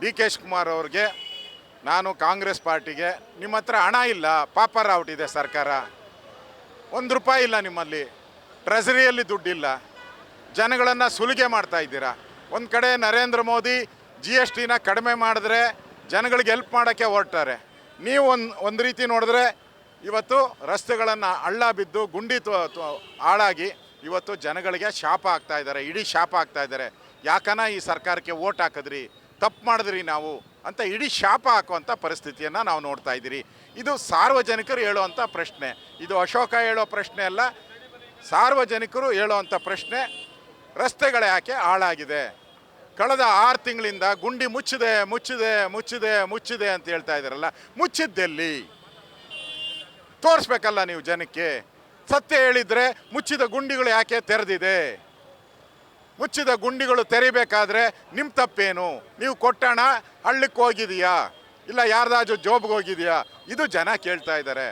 D K Shivakumar ಅವ್ರಿಗೆ, ನಾನು ಕಾಂಗ್ರೆಸ್ ಪಾರ್ಟಿಗೆ, ನಿಮ್ಮ ಹತ್ರ ಹಣ ಇಲ್ಲ, ಪಾಪರ್ ಔಟಿದೆ ಸರ್ಕಾರ, ₹1 ಇಲ್ಲ ನಿಮ್ಮಲ್ಲಿ, ಟ್ರೆಸರಿಯಲ್ಲಿ ದುಡ್ಡಿಲ್ಲ, ಜನಗಳನ್ನು ಸುಲಿಗೆ ಮಾಡ್ತಾ ಇದ್ದೀರಾ. ಒಂದು ಕಡೆ ನರೇಂದ್ರ ಮೋದಿ GSTನ ಕಡಿಮೆ ಮಾಡಿದ್ರೆ ಜನಗಳಿಗೆ ಹೆಲ್ಪ್ ಮಾಡೋಕ್ಕೆ ಹೊರಟಾರೆ. ನೀವು ಒಂದು ರೀತಿ ನೋಡಿದ್ರೆ ಇವತ್ತು ರಸ್ತೆಗಳನ್ನು ಹಳ್ಳ ಬಿದ್ದು ಗುಂಡಿ ಹಾಳಾಗಿ ಇವತ್ತು ಜನಗಳಿಗೆ ಶಾಪ ಆಗ್ತಾ ಇದ್ದಾರೆ, ಇಡೀ ಶಾಪ ಆಗ್ತಾ ಇದ್ದಾರೆ. ಯಾಕನ ಈ ಸರ್ಕಾರಕ್ಕೆ ಓಟ್ ಹಾಕಿದ್ರಿ, ತಪ್ಪು ಮಾಡಿದ್ರಿ ನಾವು ಅಂತ ಇಡೀ ಶಾಪ ಹಾಕುವಂಥ ಪರಿಸ್ಥಿತಿಯನ್ನು ನಾವು ನೋಡ್ತಾ ಇದ್ದೀರಿ. ಇದು ಸಾರ್ವಜನಿಕರು ಹೇಳುವಂಥ ಪ್ರಶ್ನೆ, ಇದು ಅಶೋಕ ಹೇಳೋ ಪ್ರಶ್ನೆ ಅಲ್ಲ, ಸಾರ್ವಜನಿಕರು ಹೇಳುವಂಥ ಪ್ರಶ್ನೆ. ರಸ್ತೆಗಳು ಯಾಕೆ ಹಾಳಾಗಿದೆ? ಕಳೆದ 6 ತಿಂಗಳಿಂದ ಗುಂಡಿ ಮುಚ್ಚಿದೆ ಮುಚ್ಚಿದೆ ಮುಚ್ಚಿದೆ ಮುಚ್ಚಿದೆ ಅಂತ ಹೇಳ್ತಾ ಇದ್ದಾರಲ್ಲ, ಮುಚ್ಚಿದ್ದೆಲ್ಲಿ ತೋರಿಸ್ಬೇಕಲ್ಲ ನೀವು ಜನಕ್ಕೆ. ಸತ್ಯ ಹೇಳಿದರೆ ಮುಚ್ಚಿದ ಗುಂಡಿಗಳು ಯಾಕೆ ತೆರೆದಿದೆ? ಮುಚ್ಚಿದ ಗುಂಡಿಗಳು ತೆರಿಬೇಕಾದ್ರೆ ನಿಮ್ಮ ತಪ್ಪೇನು? ನೀವು ಕೊಟ್ಟಣ ಹಳ್ಳಕ್ಕೆ ಹೋಗಿದೆಯಾ, ಇಲ್ಲ ಯಾರ್ದಾಜು ಜೋಬ್ಗೆ ಹೋಗಿದೆಯಾ? ಇದು ಜನ ಕೇಳ್ತಾ ಇದ್ದಾರೆ.